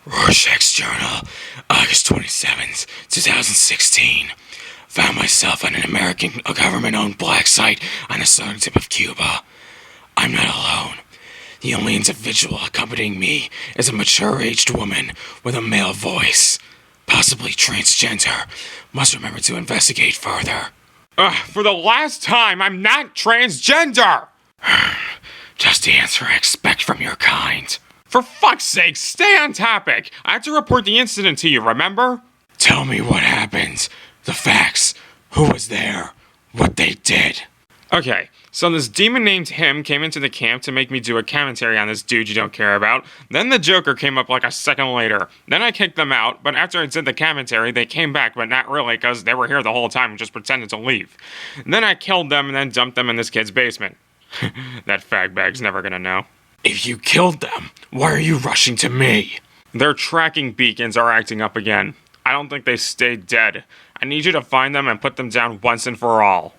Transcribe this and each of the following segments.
Rorschach's Journal, August 27th, 2016. Found myself on an American government-owned black site on the southern tip of Cuba. I'm not alone. The only individual accompanying me is a mature-aged woman with a male voice, possibly transgender. Must remember to investigate further. For the last time, I'm not transgender! Just the answer I expect from your kind. For fuck's sake, stay on topic! I have to report the incident to you, remember? Tell me what happened. The facts. Who was there? What they did. Okay, so this demon named Him came into the camp to make me do a commentary on this dude you don't care about. Then the Joker came up like a second later. Then I kicked them out, but after I did the commentary, they came back, but not really, because they were here the whole time and just pretended to leave. And then I killed them and then dumped them in this kid's basement. That fag bag's never gonna know. If you killed them, why are you rushing to me? Their tracking beacons are acting up again. I don't think they stayed dead. I need you to find them and put them down once and for all.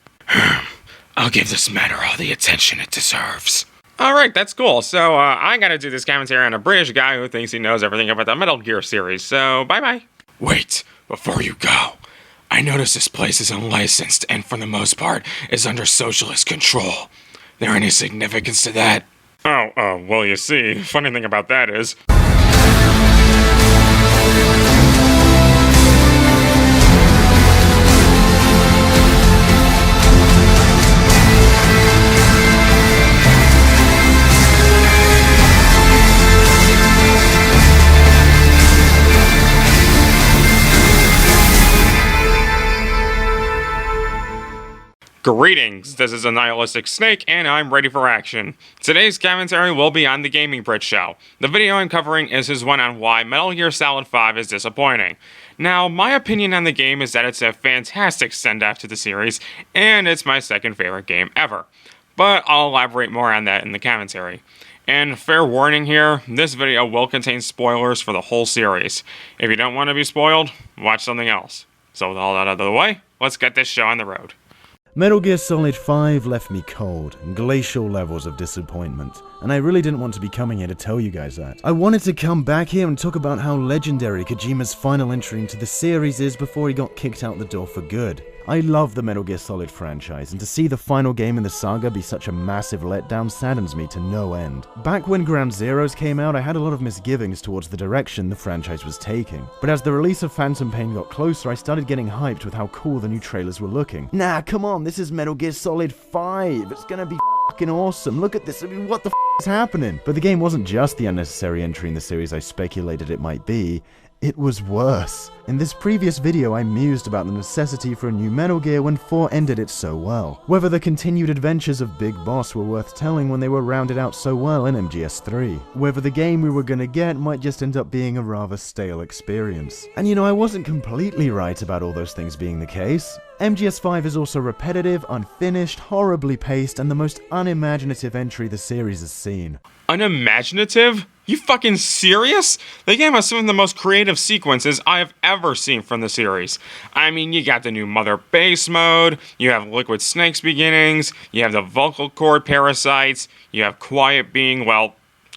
I'll give this matter all the attention it deserves. Alright, that's cool. So, I gotta do this commentary on a British guy who thinks he knows everything about the Metal Gear series, so bye-bye. Wait, before you go. I notice this place is unlicensed and for the most part is under socialist control. There any significance to that? Well, you see, funny thing about that is... Greetings, this is a Nihilistic Snake, and I'm ready for action. Today's commentary will be on the Gaming Brit Show. The video I'm covering is his one on why Metal Gear Solid 5 is disappointing. Now, my opinion on the game is that it's a fantastic send-off to the series, and it's my second favorite game ever. But I'll elaborate more on that in the commentary. And fair warning here, this video will contain spoilers for the whole series. If you don't want to be spoiled, watch something else. So with all that out of the way, let's get this show on the road. Metal Gear Solid 5 left me cold, glacial levels of disappointment, and I really didn't want to be coming here to tell you guys that. I wanted to come back here and talk about how legendary Kojima's final entry into the series is before he got kicked out the door for good. I love the Metal Gear Solid franchise, and to see the final game in the saga be such a massive letdown saddens me to no end. Back when Ground Zeroes came out, I had a lot of misgivings towards the direction the franchise was taking. But as the release of Phantom Pain got closer, I started getting hyped with how cool the new trailers were looking. Nah, come on, this is Metal Gear Solid 5, it's gonna be fucking awesome, look at this, I mean, what the is happening? But the game wasn't just the unnecessary entry in the series I speculated it might be. It was worse. In this previous video, I mused about the necessity for a new Metal Gear when 4 ended it so well. Whether the continued adventures of Big Boss were worth telling when they were rounded out so well in MGS3. Whether the game we were gonna get might just end up being a rather stale experience. And you know, I wasn't completely right about all those things being the case. MGS5 is also repetitive, unfinished, horribly paced, and the most unimaginative entry the series has seen. Unimaginative? You fucking serious? The game has some of the most creative sequences I have ever seen from the series. I mean, you got the new Mother Base mode, you have Liquid Snake's beginnings, you have the vocal cord parasites, you have Quiet being, well,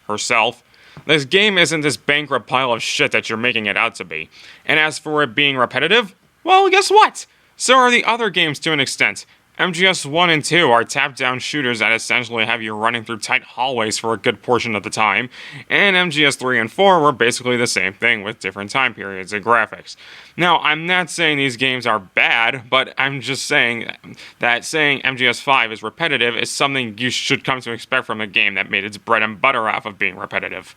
herself. This game isn't this bankrupt pile of shit that you're making it out to be. And as for it being repetitive, well, guess what? So are the other games to an extent. MGS 1 and 2 are top-down shooters that essentially have you running through tight hallways for a good portion of the time, and MGS 3 and 4 were basically the same thing with different time periods and graphics. Now, I'm not saying these games are bad, but I'm just saying that saying MGS 5 is repetitive is something you should come to expect from a game that made its bread and butter off of being repetitive.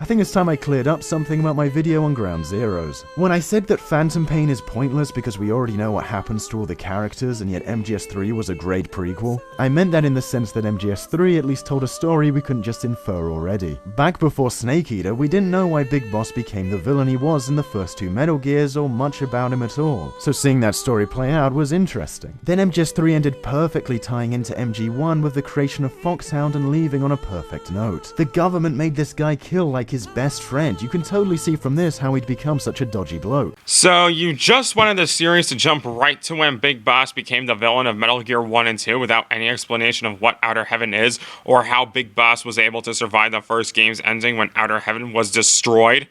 I think it's time I cleared up something about my video on Ground Zeroes. When I said that Phantom Pain is pointless because we already know what happens to all the characters and yet MGS3 was a great prequel, I meant that in the sense that MGS3 at least told a story we couldn't just infer already. Back before Snake Eater, we didn't know why Big Boss became the villain he was in the first 2 Metal Gears or much about him at all, so seeing that story play out was interesting. Then MGS3 ended perfectly tying into MG1 with the creation of Foxhound and leaving on a perfect note. The government made this guy kill like his best friend. You can totally see from this how he'd become such a dodgy bloke. So you just wanted the series to jump right to when Big Boss became the villain of Metal Gear 1 and 2 without any explanation of what Outer Heaven is, or how Big Boss was able to survive the first game's ending when Outer Heaven was destroyed?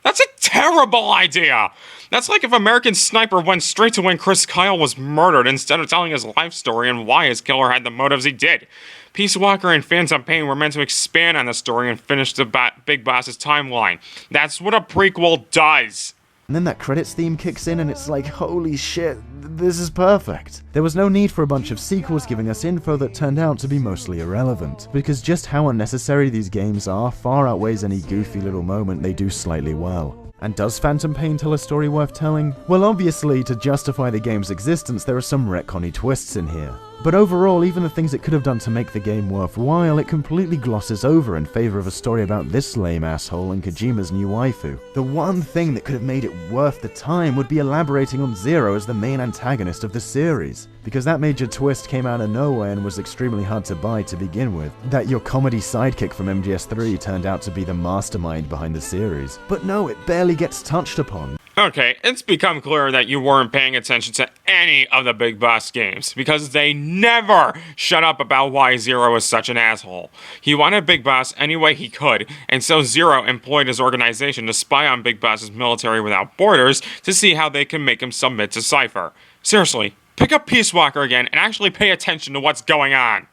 That's a terrible idea! That's like if American Sniper went straight to when Chris Kyle was murdered instead of telling his life story and why his killer had the motives he did. Peace Walker and Phantom Pain were meant to expand on the story and finish the Big Boss's timeline. That's what a prequel does! And then that credits theme kicks in and it's like, holy shit, this is perfect. There was no need for a bunch of sequels giving us info that turned out to be mostly irrelevant, because just how unnecessary these games are far outweighs any goofy little moment they do slightly well. And does Phantom Pain tell a story worth telling? Well, obviously, to justify the game's existence, there are some retconny twists in here. But overall, even the things it could have done to make the game worthwhile, it completely glosses over in favor of a story about this lame asshole and Kojima's new waifu. The one thing that could have made it worth the time would be elaborating on Zero as the main antagonist of the series, because that major twist came out of nowhere and was extremely hard to buy to begin with. That your comedy sidekick from MGS3 turned out to be the mastermind behind the series. But no, it barely gets touched upon. Okay, it's become clear that you weren't paying attention to any of the Big Boss games, because they never shut up about why Zero was such an asshole. He wanted Big Boss any way he could, and so Zero employed his organization to spy on Big Boss's military without borders to see how they can make him submit to Cypher. Seriously, pick up Peace Walker again and actually pay attention to what's going on.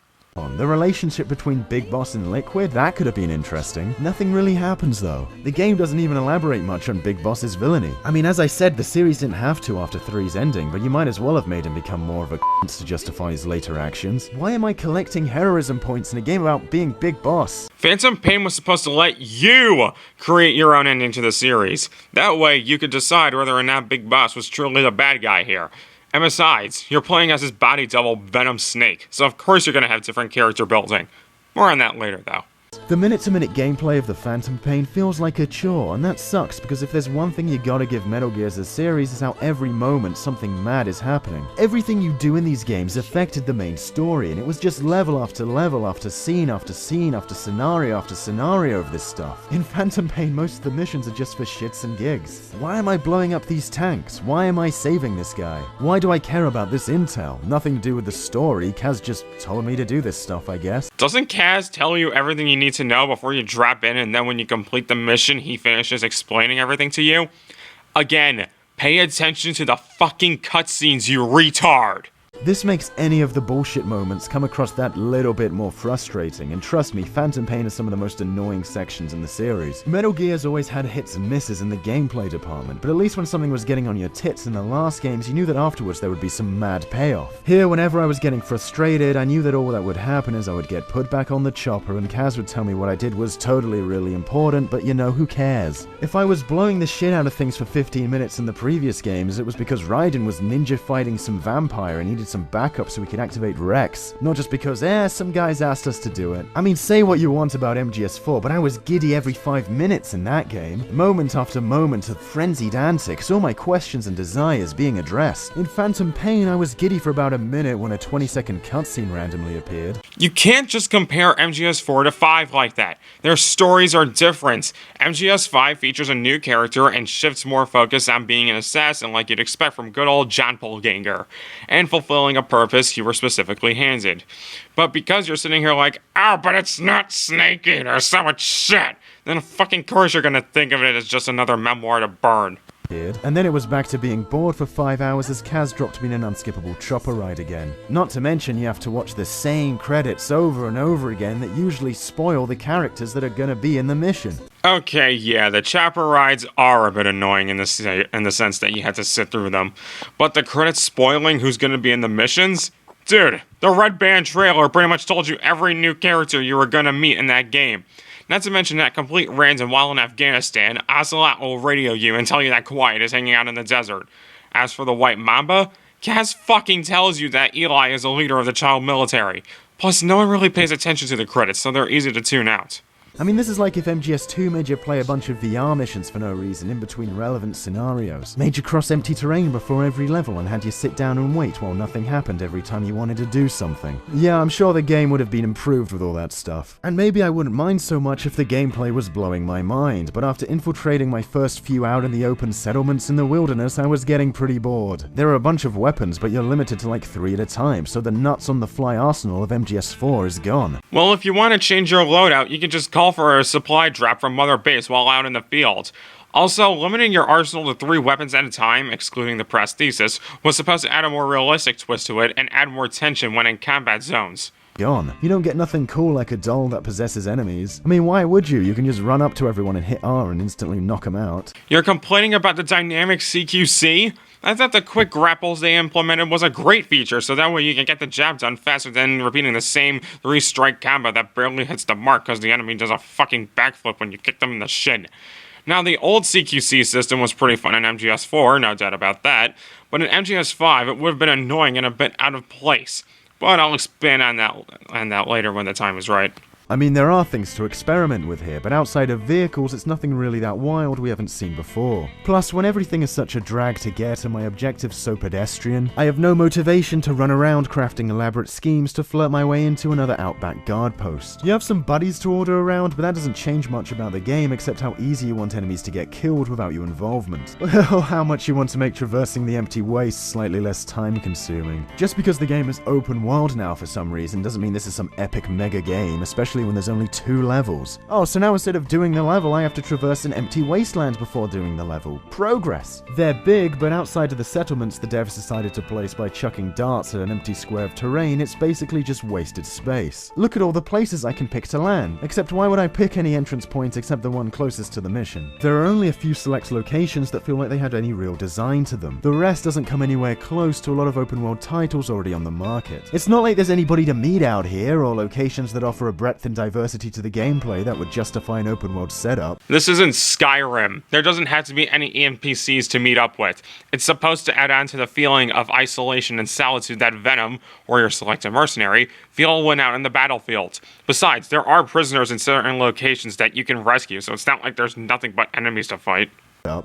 The relationship between Big Boss and Liquid, that could have been interesting. Nothing really happens though. The game doesn't even elaborate much on Big Boss's villainy. I mean, as I said, the series didn't have to after 3's ending, but you might as well have made him become more of a to justify his later actions. Why am I collecting heroism points in a game about being Big Boss? Phantom Pain was supposed to let you create your own ending to the series. That way, you could decide whether or not Big Boss was truly the bad guy here. And besides, you're playing as his body double, Venom Snake, so of course you're gonna have different character building. More on that later, though. The minute-to-minute gameplay of the Phantom Pain feels like a chore, and that sucks because if there's one thing you gotta give Metal Gear as a series is how every moment something mad is happening. Everything you do in these games affected the main story, and it was just level after level after scene after scene after scenario of this stuff. In Phantom Pain, most of the missions are just for shits and gigs. Why am I blowing up these tanks? Why am I saving this guy? Why do I care about this intel? Nothing to do with the story, Kaz just told me to do this stuff, I guess. Doesn't Kaz tell you everything you need to know before you drop in, and then when you complete the mission, he finishes explaining everything to you? Again, pay attention to the fucking cutscenes, you retard! This makes any of the bullshit moments come across that little bit more frustrating, and trust me, Phantom Pain is some of the most annoying sections in the series. Metal Gear's always had hits and misses in the gameplay department, but at least when something was getting on your tits in the last games, you knew that afterwards there would be some mad payoff. Here, whenever I was getting frustrated, I knew that all that would happen is I would get put back on the chopper and Kaz would tell me what I did was totally really important, but you know, who cares? If I was blowing the shit out of things for 15 minutes in the previous games, it was because Raiden was ninja fighting some vampire and needed some backup so we could activate Rex, not just because, some guys asked us to do it. I mean, say what you want about MGS4, but I was giddy every 5 minutes in that game. Moment after moment of frenzied antics, all my questions and desires being addressed. In Phantom Pain, I was giddy for about a minute when a 20-second cutscene randomly appeared. You can't just compare MGS4 to 5 like that. Their stories are different. MGS5 features a new character and shifts more focus on being an assassin like you'd expect from good old John Polganger, and fulfilling a purpose you were specifically handed. But because you're sitting here like, oh, but it's not Snake Eater, so it's shit, then of fucking course you're gonna think of it as just another memoir to burn. And then it was back to being bored for 5 hours as Kaz dropped me in an unskippable chopper ride again. Not to mention you have to watch the same credits over and over again that usually spoil the characters that are gonna be in the mission. Okay, yeah, the chopper rides are a bit annoying in the sense that you had to sit through them. But the credits spoiling who's gonna be in the missions? Dude, the Red Band trailer pretty much told you every new character you were gonna meet in that game. Not to mention that complete random while in Afghanistan, Ocelot will radio you and tell you that Quiet is hanging out in the desert. As for the White Mamba, Kaz fucking tells you that Eli is a leader of the child military. Plus, no one really pays attention to the credits, so they're easy to tune out. I mean, this is like if MGS2 made you play a bunch of VR missions for no reason in between relevant scenarios, made you cross empty terrain before every level and had you sit down and wait while nothing happened every time you wanted to do something. Yeah, I'm sure the game would have been improved with all that stuff. And maybe I wouldn't mind so much if the gameplay was blowing my mind, but after infiltrating my first few out in the open settlements in the wilderness, I was getting pretty bored. There are a bunch of weapons, but you're limited to like 3 at a time, so the nuts-on-the-fly arsenal of MGS4 is gone. Well, if you want to change your loadout, you can just call for a supply drop from Mother Base while out in the field. Also, limiting your arsenal to 3 weapons at a time, excluding the prosthesis, was supposed to add a more realistic twist to it and add more tension when in combat zones. Gone. You don't get nothing cool like a doll that possesses enemies. I mean, why would you? You can just run up to everyone and hit R and instantly knock them out. You're complaining about the dynamic CQC? I thought the quick grapples they implemented was a great feature, so that way you can get the job done faster than repeating the same 3-strike combo that barely hits the mark because the enemy does a fucking backflip when you kick them in the shin. Now, the old CQC system was pretty fun in MGS4, no doubt about that, but in MGS5 it would have been annoying and a bit out of place. But I'll expand on that later when the time is right. I mean, there are things to experiment with here, but outside of vehicles, it's nothing really that wild we haven't seen before. Plus, when everything is such a drag to get and my objectives so pedestrian, I have no motivation to run around crafting elaborate schemes to flirt my way into another Outback guard post. You have some buddies to order around, but that doesn't change much about the game except how easy you want enemies to get killed without your involvement. Or how much you want to make traversing the empty waste slightly less time-consuming. Just because the game is open world now for some reason doesn't mean this is some epic mega game, especially when there's only 2 levels. Oh, so now instead of doing the level, I have to traverse an empty wasteland before doing the level. Progress! They're big, but outside of the settlements the devs decided to place by chucking darts at an empty square of terrain, it's basically just wasted space. Look at all the places I can pick to land, except why would I pick any entrance point except the one closest to the mission? There are only a few select locations that feel like they had any real design to them. The rest doesn't come anywhere close to a lot of open world titles already on the market. It's not like there's anybody to meet out here, or locations that offer a breadth and diversity to the gameplay that would justify an open world setup. This isn't Skyrim. There doesn't have to be any NPCs to meet up with. It's supposed to add on to the feeling of isolation and solitude that Venom, or your selected mercenary, feel when out in the battlefield. Besides, there are prisoners in certain locations that you can rescue, so it's not like there's nothing but enemies to fight.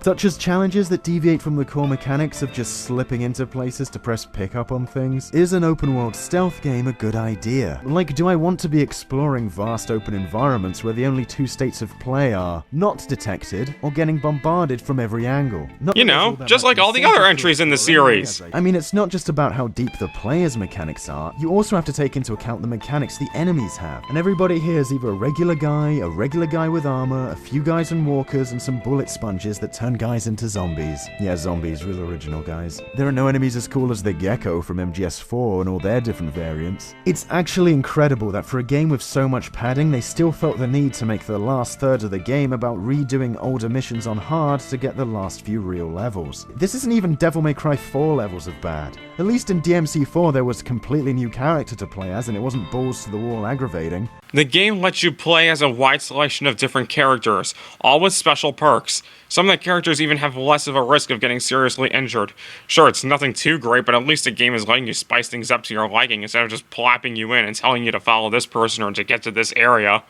Such as challenges that deviate from the core mechanics of just slipping into places to press pickup on things. Is an open world stealth game a good idea? Like, do I want to be exploring vast open environments where the only 2 states of play are not detected or getting bombarded from every angle? You know, just like all the other entries in the series. I mean, it's not just about how deep the player's mechanics are, you also have to take into account the mechanics the enemies have. And everybody here is either a regular guy with armor, a few guys and walkers, and some bullet sponges that turn guys into zombies. Yeah, zombies, real original guys. There are no enemies as cool as the Gecko from MGS4 and all their different variants. It's actually incredible that for a game with so much padding, they still felt the need to make the last third of the game about redoing older missions on hard to get the last few real levels. This isn't even Devil May Cry 4 levels of bad. At least in DMC4 there was a completely new character to play as and it wasn't balls to the wall aggravating. The game lets you play as a wide selection of different characters, all with special perks. Some of the characters even have less of a risk of getting seriously injured. Sure, it's nothing too great, but at least the game is letting you spice things up to your liking instead of just plopping you in and telling you to follow this person or to get to this area.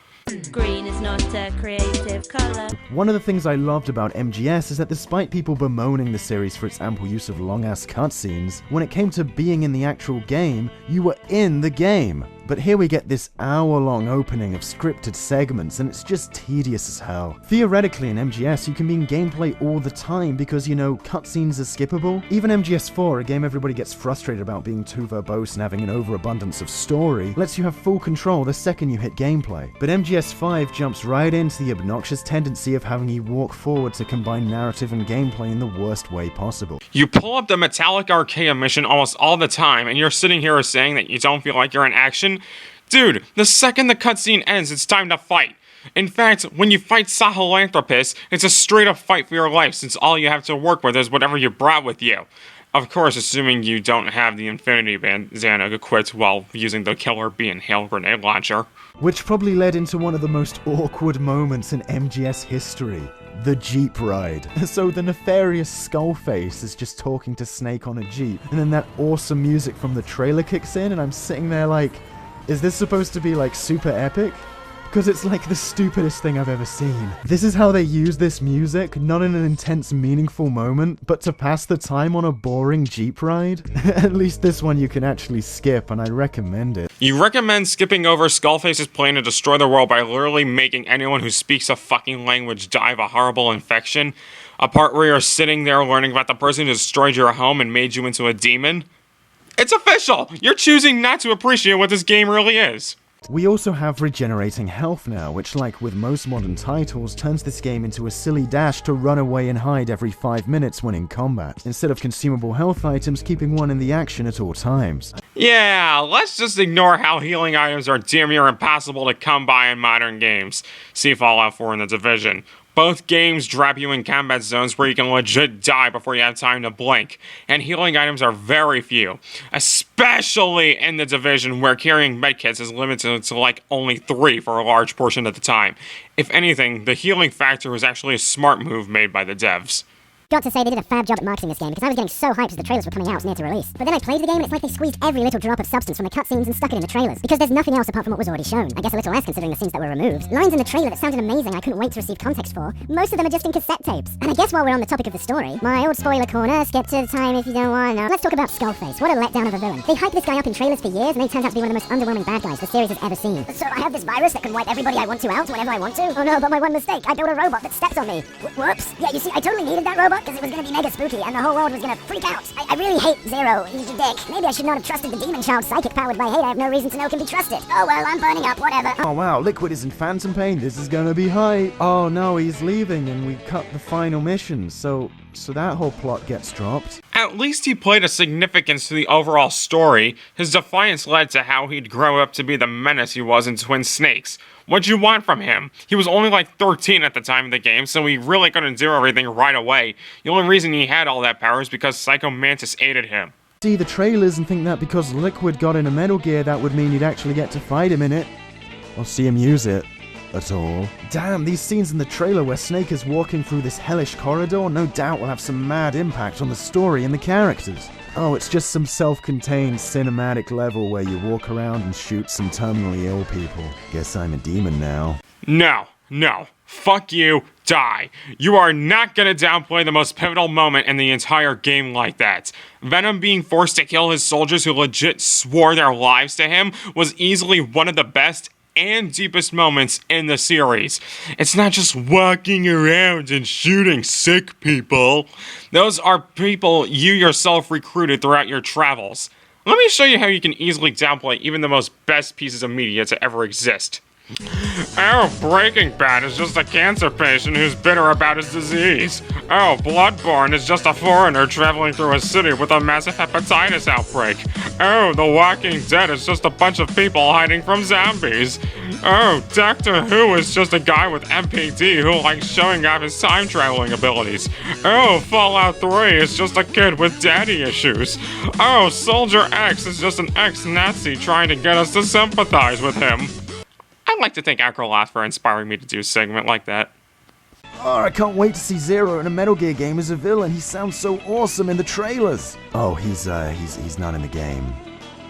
Green is not a creative color. One of the things I loved about MGS is that despite people bemoaning the series for its ample use of long-ass cutscenes, when it came to being in the actual game, you were in the game. But here we get this hour-long opening of scripted segments, and it's just tedious as hell. Theoretically in MGS, you can be in gameplay all the time because, you know, cutscenes are skippable. Even MGS4, a game everybody gets frustrated about being too verbose and having an overabundance of story, lets you have full control the second you hit gameplay. But MGS5 jumps right into the obnoxious tendency of having you walk forward to combine narrative and gameplay in the worst way possible. You pull up the Metallic Archaea mission almost all the time, and you're sitting here saying that you don't feel like you're in action? Dude, the second the cutscene ends, it's time to fight. In fact, when you fight Sahelanthropus, it's a straight-up fight for your life, since all you have to work with is whatever you brought with you. Of course, assuming you don't have the Infinity Bandana equipped while using the Killer Bee Inhale Grenade Launcher. Which probably led into one of the most awkward moments in MGS history. The Jeep ride. So the nefarious Skullface is just talking to Snake on a Jeep, and then that awesome music from the trailer kicks in, and I'm sitting there like, is this supposed to be like super epic? Because it's like the stupidest thing I've ever seen. This is how they use this music, not in an intense, meaningful moment, but to pass the time on a boring Jeep ride? At least this one you can actually skip, and I recommend it. You recommend skipping over Skullface's plan to destroy the world by literally making anyone who speaks a fucking language die of a horrible infection? A part where you're sitting there learning about the person who destroyed your home and made you into a demon? It's official! You're choosing not to appreciate what this game really is. We also have regenerating health now, which, like with most modern titles, turns this game into a silly dash to run away and hide every 5 minutes when in combat, instead of consumable health items keeping one in the action at all times. Yeah, let's just ignore how healing items are damn near impossible to come by in modern games. See Fallout 4 and The Division. Both games drop you in combat zones where you can legit die before you have time to blink, and healing items are very few, especially in The Division where carrying medkits is limited to like only 3 for a large portion of the time. If anything, the healing factor was actually a smart move made by the devs. Got to say, they did a fab job at marketing this game, because I was getting so hyped as the trailers were coming out near to release. But then I played the game and it's like they squeezed every little drop of substance from the cutscenes and stuck it in the trailers, because there's nothing else apart from what was already shown. I guess a little less considering the scenes that were removed. Lines in the trailer that sounded amazing I couldn't wait to receive context for. Most of them are just in cassette tapes. And I guess while we're on the topic of the story, my old spoiler corner, skip to the time if you don't want to know. Let's talk about Skullface. What a letdown of a villain. They hyped this guy up in trailers for years and then he turns out to be one of the most underwhelming bad guys the series has ever seen. So I have this virus that can wipe everybody I want to out whenever I want to? Oh no, but my one mistake, I built a robot that steps on me. Whoops. Yeah, you see, I totally needed that robot because it was going to be mega spooky and the whole world was gonna freak out. I really hate Zero. He's a dick. Maybe I should not have trusted the demon child psychic powered by hate I have no reason to know can be trusted. Oh well, I'm burning up, whatever. Oh wow, Liquid is in phantom pain, this is gonna be hype. Oh no, he's leaving and we cut the final mission, so that whole plot gets dropped. At least he played a significance to the overall story. His defiance led to how he'd grow up to be the menace he was in Twin Snakes. What'd you want from him? He was only like 13 at the time of the game, so he really couldn't do everything right away. The only reason he had all that power is because Psycho Mantis aided him. See the trailers and think that because Liquid got in a Metal Gear that would mean you'd actually get to fight him in it. Or see him use it. At all. Damn, these scenes in the trailer where Snake is walking through this hellish corridor no doubt will have some mad impact on the story and the characters. Oh, it's just some self-contained cinematic level where you walk around and shoot some terminally ill people. Guess I'm a demon now. No. Fuck you, die. You are not gonna downplay the most pivotal moment in the entire game like that. Venom being forced to kill his soldiers who legit swore their lives to him was easily one of the best and deepest moments in the series. It's not just walking around and shooting sick people. Those are people you yourself recruited throughout your travels. Let me show you how you can easily downplay even the most best pieces of media to ever exist. Oh, Breaking Bad is just a cancer patient who's bitter about his disease. Oh, Bloodborne is just a foreigner traveling through a city with a massive hepatitis outbreak. Oh, The Walking Dead is just a bunch of people hiding from zombies. Oh, Doctor Who is just a guy with MPD who likes showing off his time-traveling abilities. Oh, Fallout 3 is just a kid with daddy issues. Oh, Soldier X is just an ex-Nazi trying to get us to sympathize with him. I'd like to thank Acroloth for inspiring me to do a segment like that. Oh, I can't wait to see Zero in a Metal Gear game as a villain. He sounds so awesome in the trailers. Oh, he's not in the game.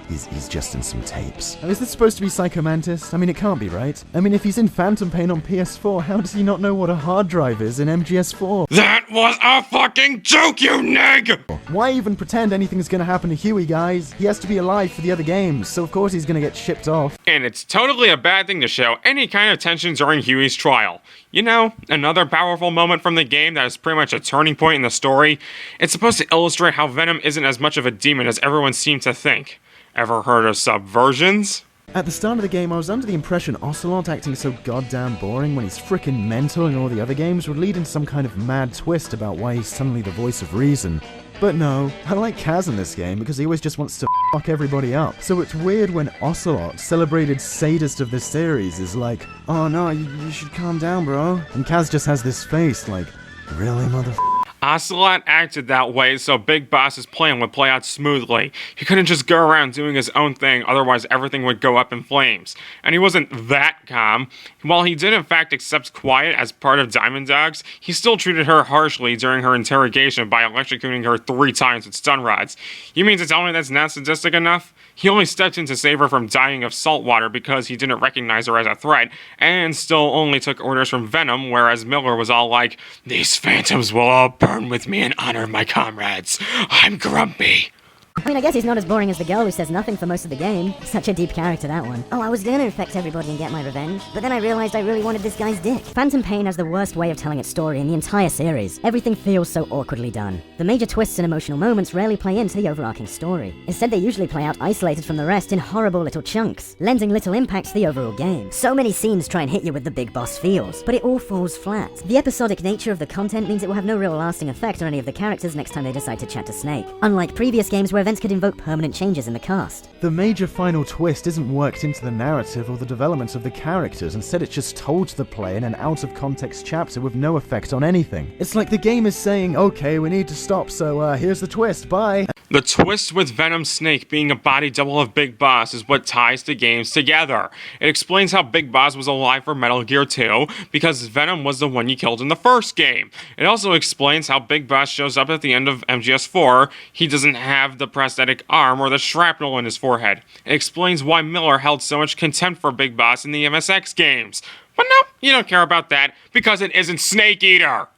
He's just in some tapes. Oh, is this supposed to be Psycho Mantis? I mean, it can't be, right? I mean, if he's in Phantom Pain on PS4, how does he not know what a hard drive is in MGS4? That was a fucking joke, you nig! Why even pretend anything's gonna happen to Huey, guys? He has to be alive for the other games, so of course he's gonna get shipped off. And it's totally a bad thing to show any kind of tension during Huey's trial. You know, another powerful moment from the game that is pretty much a turning point in the story. It's supposed to illustrate how Venom isn't as much of a demon as everyone seems to think. Ever heard of subversions? At the start of the game, I was under the impression Ocelot acting so goddamn boring when he's frickin' mental in all the other games would lead into some kind of mad twist about why he's suddenly the voice of reason. But no, I like Kaz in this game because he always just wants to fuck everybody up. So it's weird when Ocelot, celebrated sadist of this series, is like, oh no, you should calm down, bro. And Kaz just has this face like, really, motherfucker? Ocelot acted that way so Big Boss's plan would play out smoothly. He couldn't just go around doing his own thing, otherwise everything would go up in flames. And he wasn't that calm. While he did in fact accept Quiet as part of Diamond Dogs, he still treated her harshly during her interrogation by electrocuting her 3 times with stun rods. You mean to tell me that's not sadistic enough? He only stepped in to save her from dying of salt water because he didn't recognize her as a threat, and still only took orders from Venom, whereas Miller was all like, "These phantoms will all burn with me in honor of my comrades. I'm grumpy." I mean, I guess he's not as boring as the girl who says nothing for most of the game. Such a deep character, that one. Oh, I was gonna infect everybody and get my revenge, but then I realized I really wanted this guy's dick. Phantom Pain has the worst way of telling its story in the entire series. Everything feels so awkwardly done. The major twists and emotional moments rarely play into the overarching story. Instead, they usually play out isolated from the rest in horrible little chunks, lending little impact to the overall game. So many scenes try and hit you with the big boss feels, but it all falls flat. The episodic nature of the content means it will have no real lasting effect on any of the characters next time they decide to chat to Snake, unlike previous games where events could invoke permanent changes in the cast. The major final twist isn't worked into the narrative or the development of the characters, instead it's just told to the player in an out-of-context chapter with no effect on anything. It's like the game is saying, okay, we need to stop, so here's the twist, bye. The twist with Venom Snake being a body double of Big Boss is what ties the games together. It explains how Big Boss was alive for Metal Gear 2 because Venom was the one you killed in the first game. It also explains how Big Boss shows up at the end of MGS4. He doesn't have the prosthetic arm or the shrapnel in his forehead. It explains why Miller held so much contempt for Big Boss in the MSX games. But no, you don't care about that because it isn't Snake Eater.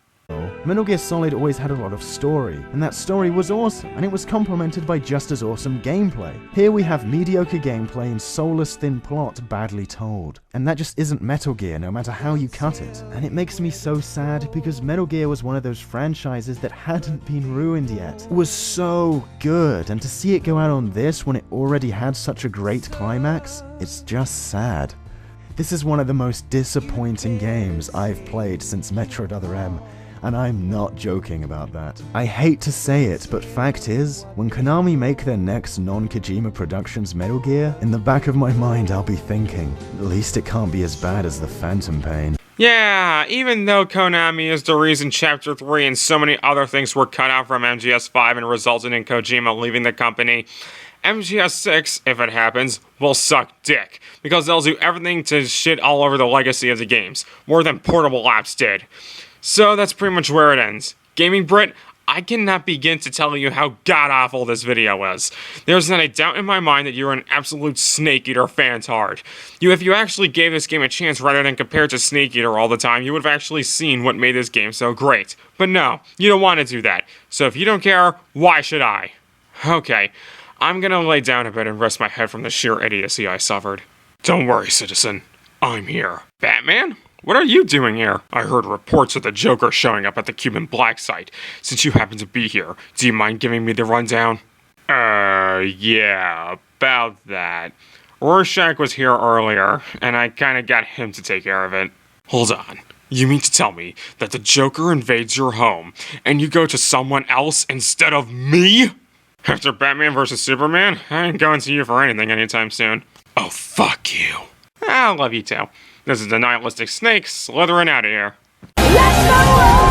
Metal Gear Solid always had a lot of story, and that story was awesome, and it was complemented by just as awesome gameplay. Here we have mediocre gameplay and soulless thin plot badly told. And that just isn't Metal Gear, no matter how you cut it. And it makes me so sad, because Metal Gear was one of those franchises that hadn't been ruined yet. It was so good, and to see it go out on this when it already had such a great climax, it's just sad. This is one of the most disappointing games I've played since Metroid Other M. And I'm not joking about that. I hate to say it, but fact is, when Konami make their next non-Kojima Productions Metal Gear, in the back of my mind I'll be thinking, at least it can't be as bad as the Phantom Pain. Yeah, even though Konami is the reason Chapter 3 and so many other things were cut out from MGS5 and resulted in Kojima leaving the company, MGS6, if it happens, will suck dick, because they'll do everything to shit all over the legacy of the games, more than Portable Apps did. So that's pretty much where it ends. Gaming Brit, I cannot begin to tell you how god-awful this video is. There's not a doubt in my mind that you're an absolute Snake Eater fantard. If you actually gave this game a chance rather than compare it to Snake Eater all the time, you would have actually seen what made this game so great. But no, you don't want to do that. So if you don't care, why should I? Okay, I'm gonna lay down a bit and rest my head from the sheer idiocy I suffered. Don't worry, citizen. I'm here. Batman? What are you doing here? I heard reports of the Joker showing up at the Cuban Black site. Since you happen to be here, do you mind giving me the rundown? Yeah, about that. Rorschach was here earlier, and I kinda got him to take care of it. Hold on. You mean to tell me that the Joker invades your home, and you go to someone else instead of me? After Batman vs. Superman, I ain't going to you for anything anytime soon. Oh, fuck you. I love you too. This is the Nihilistic Snake slithering out of here. Let's go!